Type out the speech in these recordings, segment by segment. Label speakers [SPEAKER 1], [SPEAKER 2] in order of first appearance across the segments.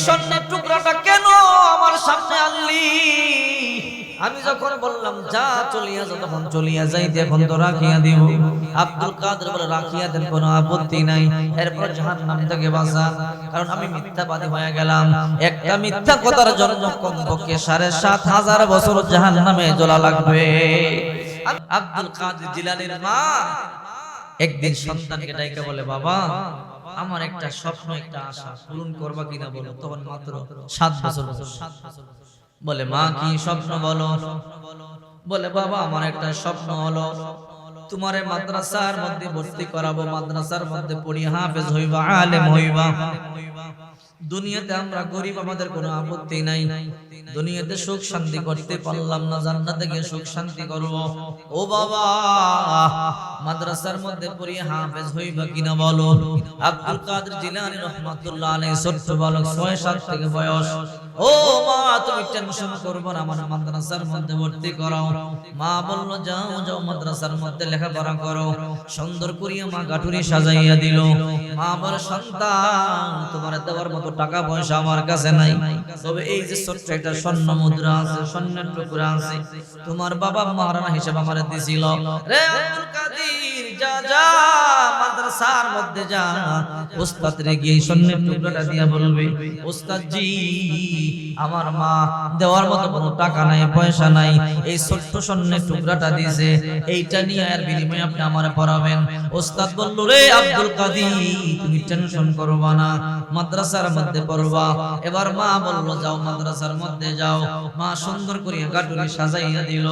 [SPEAKER 1] স্বর্ণের টুকরাটা কেন আমার সামনে আনলি? আমি যখন বললাম যা চলিয়া যা, তখন চলিয়া যাইতে এখন তো রাখিয়া দিব। আব্দুল কাদের বলে রাখিয়া দেন, কোনো আপত্তি নাই, এরপর জাহান্নাম থেকে বাঁচান, কারণ আমি মিথ্যাবাদী হয়ে গেলাম। একটা মিথ্যা কথার জন্য কমপক্ষে ৭,৫০০ বছর জাহান্নামে জ্বলা লাগবে। আব্দুল কাদের জিলানীর মা একদিন সন্তানকে ডাইকা বলে, বাবা আমার একটা স্বপ্ন, একটা আশা পূরণ করবা কিনা বলো। তখন মাত্র ৭ বছর। বলে, মা কি স্বপ্ন বলো? বলে, বাবা আমার একটা স্বপ্ন হলো তোমারে মাদ্রাসার মধ্যে ভর্তি করাবো, মাদ্রাসার মধ্যে পড়ি হাফেজ হইবা, আলেম হইবা। দুনিয়াতে আমরা গরিব, আমাদের কোনো আপত্তি নাই, দুনিয়াতে সুখ শান্তি করতে পারলাম না, জান্নাতে গিয়ে সুখ শান্তি করব। ও বাবা মাদ্রাসার মধ্যে পড়ি হাফেজ হইবা কিনা বলো। আব্দুল কাদের জিলানী রাহমাতুল্লাহ আলাইহি ছোট্ট বালক, ৬-৭ থেকে বয়স। ও মা তুমি টেনশন করবে না, আমার মাদ্রাসার মধ্যে ভর্তি করাও। মা বলল, যাও যাও মাদ্রাসার মধ্যে লেখাপড়া করো। সুন্দর করিয়া মা গাটুরি সাজাইয়া দিল। মা বলে, সন্তান তোমার দেওয়ার মতো টাকা পয়সা আমার কাছে নাই, তবে এই যে ছোট্ট একটা স্বর্ণ মুদ্রা আছে, স্বর্ণের টুকরা আছে, তোমার বাবা মহারানা হিসেবে আমারে দিছিল। রে আব্দুল কাদের, যা যা মাদ্রাসার মধ্যে যা, ওস্তাদ রে গিয়ে স্বর্ণের টুকরাটা দিয়া বলবে, ওস্তাদ জি আমার মা দেওয়ার মতো কোনো টাকা নাই, পয়সা নাই, এই ছোট্ট স্বর্ণের টুকরাটা দিয়েছে, এইটা নিয়ে আর বিনিময়ে আপনি আমারে পড়াবেন। ওস্তাদ বলল, রে আব্দুল কাদের তুমি টেনশন করবা না, মাদ্রাসার মধ্যে পড়বা। এবার মা বলল, যাও মাদ্রাসার মধ্যে যাও। মা সুন্দর করে গাটুরি সাজাইয়া দিল।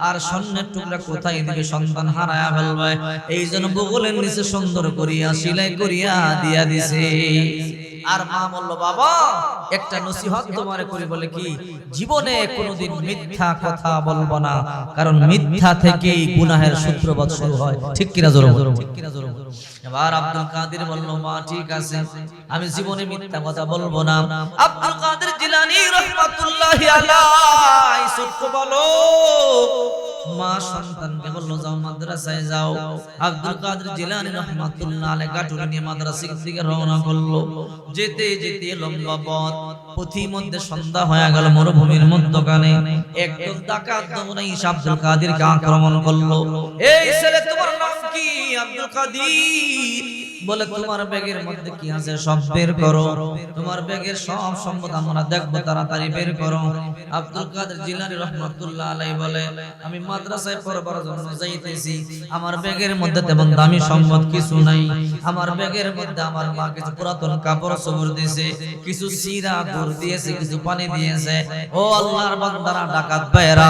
[SPEAKER 1] আর স্বর্ণের টুকরা কোথায় দিবে, সন্তান হারায়া ফেলবে, এই জন্য বগলের নিচে সুন্দর করিয়া সেলাই করিয়া দিয়া দিছে। আর মা বলল, বাবা একটা নসিহত তোমারে করি। বলে, কি? জীবনে কোনোদিন মিথ্যা কথা বলবো না, কারণ মিথ্যা থেকেই গুনাহের সূত্রপাত শুরু হয়। ঠিক কিনা জোরে বলো। এবার আব্দুল কাদের বলল, মা ঠিক আছে, আমি জীবনে মিথ্যা কথা বলবো না। আব্দুল কাদের জিলানী রাহমাতুল্লাহি আলাইহি ছোট্ট বলো, মা সন্তানকে বলল, যাও মাদ্রাসায় যাও। আব্দুল কাদের জিলানী রাহমাতুল্লাহ আলাইহি গাটুরি নিয়ে মাদ্রাসার দিকে রওনা করলো। যেতে যেতে লম্বা পথ, পথির মধ্যে সন্ধ্যা হয়ে গেল। মরুভূমির মধ্যখানে একদল ডাকাত নমুনা এসে আব্দুল কাদেরকে আক্রমণ করলো। এই ছেলে, তোমার নাম কি? আব্দুল কাদের। বলে, তোমার ব্যাগের মধ্যে কি আছে সব বের করো, তোমার ব্যাগের সব সম্পদ আমরা দেখবো, তাড়াতাড়ি বের করো। আব্দুল কাদের জিলানী রাহমাতুল্লাহ আলাইহি বলে, আমি মাদ্রাসায় পড়বার জন্য যাইতেছি, আমার ব্যাগের মধ্যে তেমন দামি সম্পদ কিছু নাই। আমার ব্যাগের মধ্যে আমার মা কিছু পুরাতন কাপড় চোপড় দিয়েছে, কিছু সিরা গুড় দিয়েছে, কিছু পানি দিয়েছে। ও আল্লাহর বান্দারা, ডাকাত ভাইরা,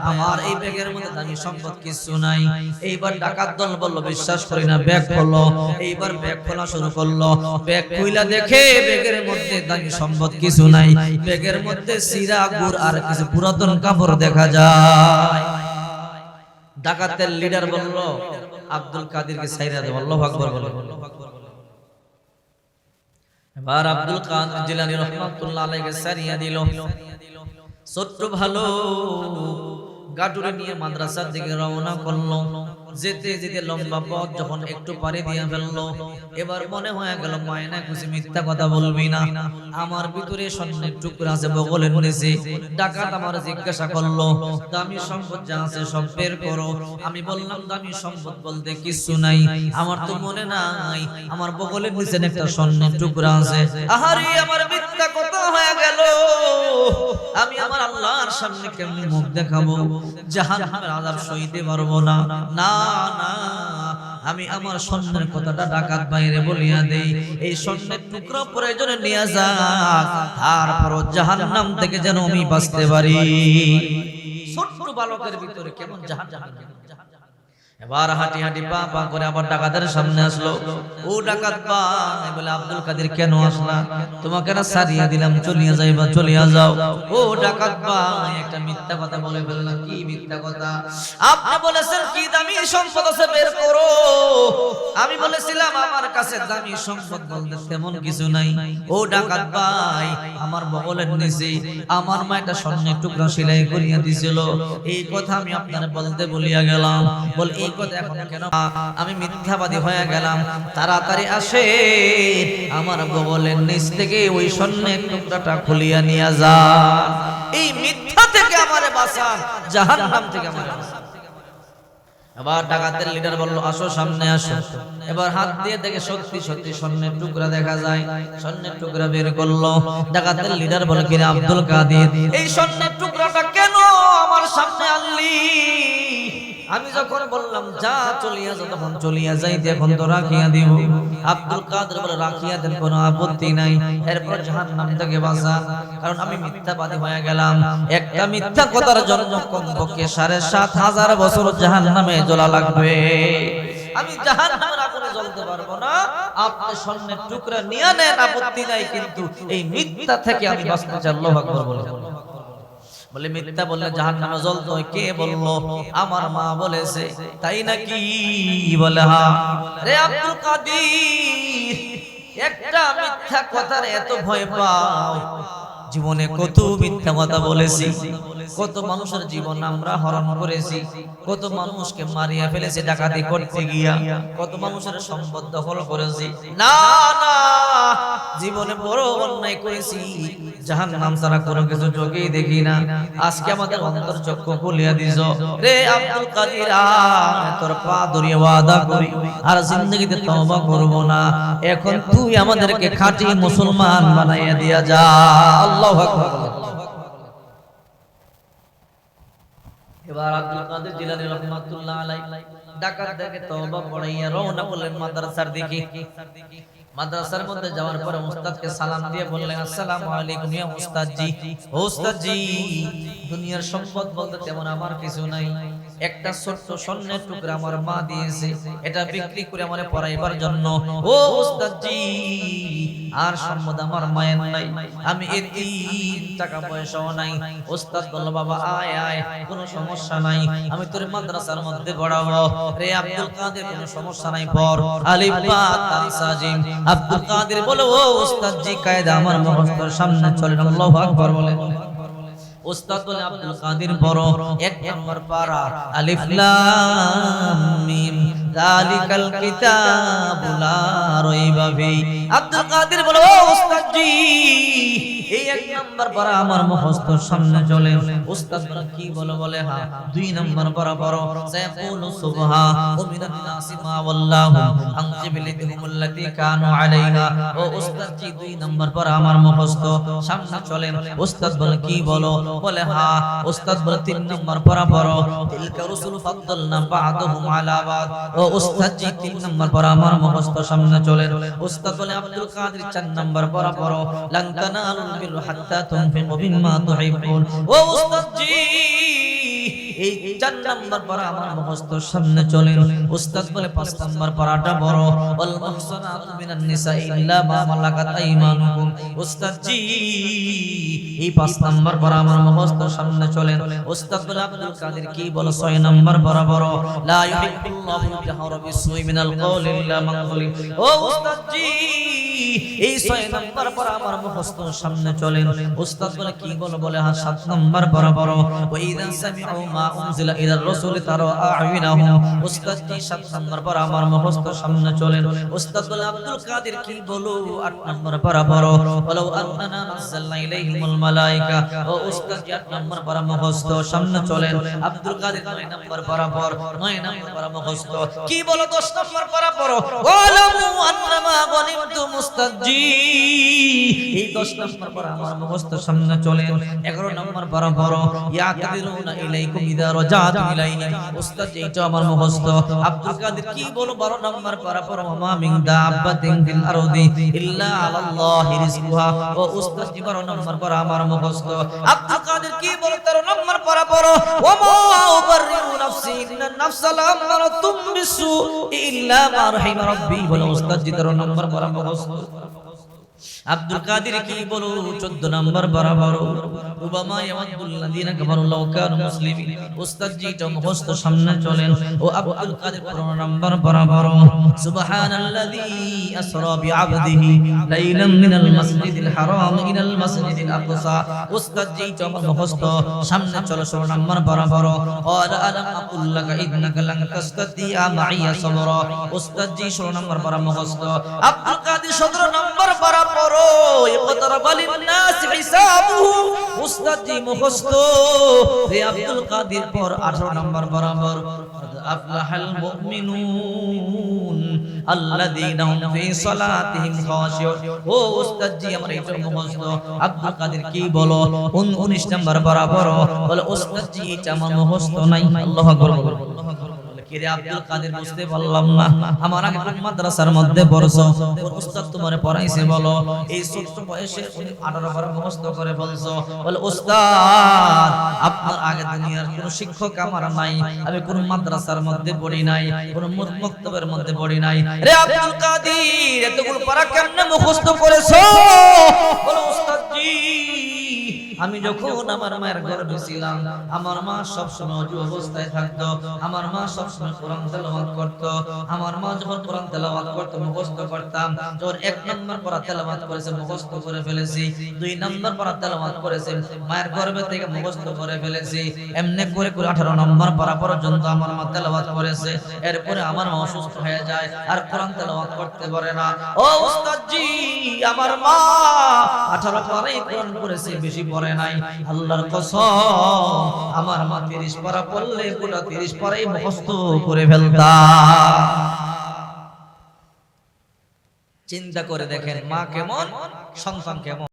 [SPEAKER 1] আমার এই ব্যাগের মধ্যে দামি সম্পদ কিছু নাই। এইবার ডাকাত দল বলল, বিশ্বাস করি না, ব্যাগ খোলো। এইবার ব্যাগ খোলা শুরু করলো। ব্যাগ খুইলা দেখে ব্যাগের মধ্যে দামি সম্পদ কিছু নাই, ব্যাগের মধ্যে সিরা গুড় আর কিছু পুরাতন কাপড় দেখা যায়। ডাকাতের লিডার বলল, আব্দুল কাদেরকে ছাইরা দাও। আল্লাহু আকবার বলো। এবার আব্দুল কাদের জিলানী রাহমাতুল্লাহ আলাইহি ছাইরা দিল। ছোট্ট ভালো গাটুরি নিয়ে মাদ্রাসার দিকে রওনা করলো। যেতে যেতে লম্বা পথ যখন একটু পারে দিয়ে ফেললো, এবার মনে হয়ে গেল, মায়না খুশি মিথ্যা কথা বলবি না, আমার ভিতরে স্বর্ণের টুকরা আছে বগলের নিচে। ডাকাত আমার জিজ্ঞাসা করলো, দামি সম্পদ যা আছে সব বের করো। আমি বললাম, দামি সম্পদ বলতে কিছু নাই, আমার তো মনে নাই আমার বগলের নিচে একটা স্বর্ণের টুকরা আছে। আহারে, আমার মিথ্যা কথা হয়ে গেল, আমি আমার আল্লাহর সামনে কেমনে মুখ দেখাবো? জাহান্নামের আযাব সইতে পারবো না। না না, আমি আমার স্বর্ণের কথাটা ডাকাত বাইরে বলিয়া দেই, এই স্বর্ণের টুকরা প্রয়োজনে নিয়ে যাক, তারপর জাহান্নাম থেকে যেন আমি বাঁচতে পারি। ছোট্ট বালকের ভিতরে কেমন জাহান্নাম। এবার হাঁটি হাঁটি পা পা করে আবার ডাকাতের সামনে আসলো। ও ডাকাত ভাই, বলে, আব্দুল কাদের কেন আসলা? তোমাকে না সারিয়া দিলাম, চলিয়া যাইবা, চলিয়া যাও। ও ডাকাত ভাই, একটা মিথ্যা কথা বলে ফেললাম। কি মিথ্যা কথা? আপনি বলেছেন কি দামি সম্পদ আছে বের করো। আমি বলেছিলাম আমার কাছে দামি সম্পদ বলতে তেমন কিছু নাই। ও ডাকাত ভাই, আমার বগলের নিচে আমার মা একটা স্বর্ণের টুকরা সেলাই করিয়া দিছিল, এই কথা আমি আপনার বলতে বলিয়া গেলাম। বল, এই কথা এখন কেন আমি মিথ্যাবাদী হয়ে গেলাম, তাড়াতাড়ি আসে আমার বগলের নিচ থেকে ওই স্বর্ণের টুকরাটা খুলিয়া নিয়ে যান, এই মিথ্যা থেকে আমারে বাঁচান, জাহান্নাম থেকে আমারে বাঁচান। এবার ডাকাতের লিডার বলল আসো সামনে আসো। এবার হাত দিয়ে দেখে সত্যি সত্যি স্বর্ণের টুকরা দেখা যায়, স্বর্ণের টুকরা বের করলো। ডাকাতের লিডার বলে কিনা আব্দুল কাদের এই স্বর্ণের টুকরাটা কেন আমার সামনে আনলি? আমি যখন বললাম যা চলিয়া যা, তখন চলিয়া যাইতে এখন তো রাখিয়া দিব। আব্দুল কাদের বলে রাখিয়া দেন, কোনো আপত্তি নাই, এরপর জাহান্নাম থেকে বাঁচান, কারণ আমি মিথ্যাবাদী হয়ে গেলাম। একটা মিথ্যা কথার জন্য কমপক্ষে ৭,৫০০ বছর জাহান্নামে জ্বলা লাগবে, আমি জাহান্নামের আগুনে জ্বলতে পারবো না। আপনি স্বর্ণের টুকরা নিয়ে নেন, আপত্তি নাই, কিন্তু এই মিথ্যা থেকে আমি বাঁচতে চাই। আল্লাহু আকবার বলে। বলে মিথ্যা বললে জাহান্নামে জ্বলতে হয়, কে বললো? আমার মা বলেছে। তাই নাকি? বলে হ্যাঁ। রে আব্দুল কাদের, একটা মিথ্যা কথার এত ভয় পাও? জীবনে কত মিথ্যা কথা বলেছি, কত মানুষের জীবন আমরা হরণ করেছি, কত মানুষকে মারিয়া ফেলেছি ডাকাতি করতে গিয়া, কত মানুষের সম্পদ দখল করেছি। না না, জীবনে বড় অন্যায় করেছি, জাহান্নাম ছাড়া কোনো কিছু চোখেই দেখি না। আজকে আমাদের অন্তর চক্ষু খুলিয়া দিছ। রে আব্দুল কাদের, তোর পা ধরিয়ে ওয়াদা করি আর জিন্দেগিতে তওবা করব না। এখন তুই আমাদেরকে খাঁটি মুসলমান বানাইয়া দিয়া যা। আল্লাহু আকবার। এবার আব্দুল কাদের জিলানী রাহমাতুল্লাহ আলাইহি ডাকাতদেরকে তওবা পড়াইয়া রওনা করলেন মাদ্রাসার দিকে। মাদ্রাসার মধ্যে যাওয়ার পরে উস্তাদকে সালাম দিয়ে বললেন আসসালামু আলাইকুম ইয়া উস্তাদজি। ও উস্তাদজি, দুনিয়ার সম্পদ বলতে তেমন আমার কিছু নাই, একটা ছোট্ট স্বর্ণের টুকরা আমার মা দিয়েছে, এটা বিক্রি করে আমারে পড়াইবার জন্য। ও উস্তাদজি, আর সম্পদ আমার মায়ের নাই, আমি এতিম, টাকা পয়সাও নাই। উস্তাদ বলল বাবা আয় আয়, কোনো সমস্যা নাই, আমি তোর মাদ্রাসার মধ্যে পড়াবো। রে আব্দুল কাদের, কোনো সমস্যা নাই, পড় আলিফ বা তা সা জিম। আব্দুল কাদের বলে ও উস্তাদজি, কায়দা আমার মুখস্থর সামনে চলেন। আল্লাহু আকবার বলে। উস্তাদ বলে আব্দুল কাদের বড়, ১ নম্বর পারা আলিফ লাম মিম যালিকাল কিতাবু লা রাইবা ফি। আব্দুল কাদের বলে ও উস্তাদজি, এই ১ নম্বর পারা আমার মুখস্থর সামনে চলে। উস্তাদ বলে কি বলো? বলে হ্যাঁ। ২ নম্বর পারা পড়ো সায়াকুলু সুবহা ওয়া মিনান নাসি মা ওয়াল্লাহু আন কিবলাতিহিমুল্লাতী কানু আলাইহা। ও উস্তাদজি, ২ নম্বর পারা আমার মুখস্থ সামনে চলে। উস্তাদ বলে কি বলো? বলে হ্যাঁ। উস্তাদ বলে ৩ নম্বর পারা পড়ো তিলকা রুসুল ফাদ্দালনা বা'দুহুম আলা বা'দ। ও উস্তাদজি, ৩ নম্বর পারা আমার মুখস্থ সামনে চলে। উস্তাদ বলে আব্দুল কাদের ৪ নম্বর পারা পড়ো লান তানালুল বিররা হাত্তা তুনফিকু মিম্মা তুহিব্বুন। ও উস্তাদজি, এই ৪ নম্বর পারা আমার মুখস্থ সামনে চলে। উস্তাদ বলে ৫ নম্বর পারাটা বড় ওয়াল মুহসানাতু মিনান নিসা ইল্লা মা মালাকাত আইমানুকুম। উস্তাদজি, এই ৫ নম্বর পারা আমার মুখস্থ সামনে চলে। উস্তাদ বলে আব্দুল কাদের কি বলো? ৬ নম্বর পারা বড় লা ইউহিব্বুল্লাহু জাহরা বিসসুই মিনাল কওলি ইল্লা মান যুলিম। ও উস্তাদজি, এই ৬ নম্বর পারা আমার মুখস্থ সামনে চলে। উস্তাদ বলে কি বলো? বলে হ্যাঁ। ৭ নম্বর পারা বড় ওয়া ইযা সামিউ মা উনজিলা ইলার রাসূল তারা আ'য়ুনাহুম। উস্তাদজি, ৭ নম্বর পারা আমার মুখস্থ সামনে চলে। উস্তাদ বলে আব্দুল কাদের কি বলো? ৮ নম্বর পারা বড় ওয়ালাউ আন্নানা নাযালনা ইলাইহিমুল মালায়েকা। ও উস্তাদজি, ৮ নম্বর পারা মুখস্থ সামনে চলে। আব্দুল কাদের ৯ নম্বর পারা পড় ৯ নম্বর পারা মুখস্থ কি বলো? ১০ নম্বর পারা পড়ো ওয়ালামু আন্নামা গনিমতুম। উস্তাদজি, এই ১০ নম্বর পারা আমার মুখস্থ সামনে চলে। ১১ নম্বর পারা পড়ো ইয়াকাদিরুনা ইলাইকুম ইযা রাজাতুম ইলাইহি। উস্তাদজি, এইটা আমার মুখস্থ। আব্দুল কাদের কি বলো? ১২ নম্বর পারা পড়ো মা মিন দাব্বাতিন ফিল আরদি ইল্লা আলাল্লাহি রিজকুহা। ও উস্তাদজি, ১২ নম্বর পারা আমার মুখস্থ। আব্দুল কাদের কি বলো? ১৩ নম্বর পারা পড়ো ওয়া মা উবাররিউ নাফসি ইন্নান নাফসা লাআমারাতুম বিসসু ইল্লা মা রাহিমা রাব্বি। বলো উস্তাদজি, ১৩ নম্বর পারা মুখস্থ। আব্দুল কাদের কি বলো 14 নম্বর বরাবর রুবামা ইয়ামাদুল্লাযিনা কাফারু লাউ কানু মুসলিমিন উস্তাদ জি তো মুখস্থ সামনে চলেন ও আব্দুল কাদের 15 নম্বর বরাবর সুবহানাল্লাযী আসরা বিআবদিহি লাইলাম মিনাল মাসজিদিল হারাম ইলাল মাসজিদিল আকসা উস্তাদ জি তো মুখস্থ সামনে চলো 16 নম্বর বরাবর ক্বালা আলাম আকুল লাকা ইন্নাকা লান তাস্তাতিয়া মাইয়া সাবরা উস্তাদ জি 16 নম্বর বরাবর মুখস্থ আব্দুল কাদের 17 নম্বর বরাবর ইকতারাব লিন-নাস হিসাবুহু উস্তাদ জি মুখস্থ হে আব্দুল কাদের পর 18 নম্বর বরাবর আফলাহাল মুমিনুন আল্লাযীনা হুম ফি সালাতিহিম খাশিউন ও উস্তাদ জি আমার এটা মুখস্থ আব্দুল কাদের কি বলো 19 নম্বর বরাবর বলে উস্তাদ জি এটা আমার মুখস্থ নাই আল্লাহু আকবার কিরে আব্দুল কাদের বুঝতে পারলাম না আমার আগে কোন মাদ্রাসার মধ্যে পড়ছো ওর উস্তাদ তোমারে পড়াইছে বলো এই ছোট বয়সে উনি 18 বার মুখস্থ করে বলছো বলে উস্তাদ আপনার আগে দুনিয়ার কোন শিক্ষক আমার নাই আমি কোন মাদ্রাসার মধ্যে পড়ি নাই কোন মক্তবের মধ্যে পড়ি নাই রে আব্দুল কাদের এতগুলো পড়া কেমনে মুখস্থ করেছো বলে উস্তাদ জি আমি যখন আমার মায়ের গর্ভে ছিলাম আমার মা সব সময় ওযু অবস্থায় থাকতো আমার মা সব সময় কোরআন তেলাওয়াত করত আমার মা যখন কোরআন তেলাওয়াত করত মুখস্থ করতাম যখন এক নম্বর পড়া তেলাওয়াত করেছে মুখস্থ করে ফেলেছি দুই নম্বর পড়া তেলাওয়াত করেছে মায়ের গর্ভে থেকে মুখস্থ করে ফেলেছি এমনি করে করে 18 নম্বর পড়া পর্যন্ত আমার মা তেলাওয়াত করেছে এরপরে আমার মা অসুস্থ হয়ে যায় আর কোরআন তেলাওয়াত করতে পারে না ও উস্তাদ জি আমার মা 18 পড়াই কোরআন করেছে বেশি পড়ে নাই আল্লাহর কসম আমার মা 30 পারা পড়লে পুরো 30 পারাই মুখস্থ করে ফেলতা চিন্তা করে দেখেন মা কেমন সন্তান কেমন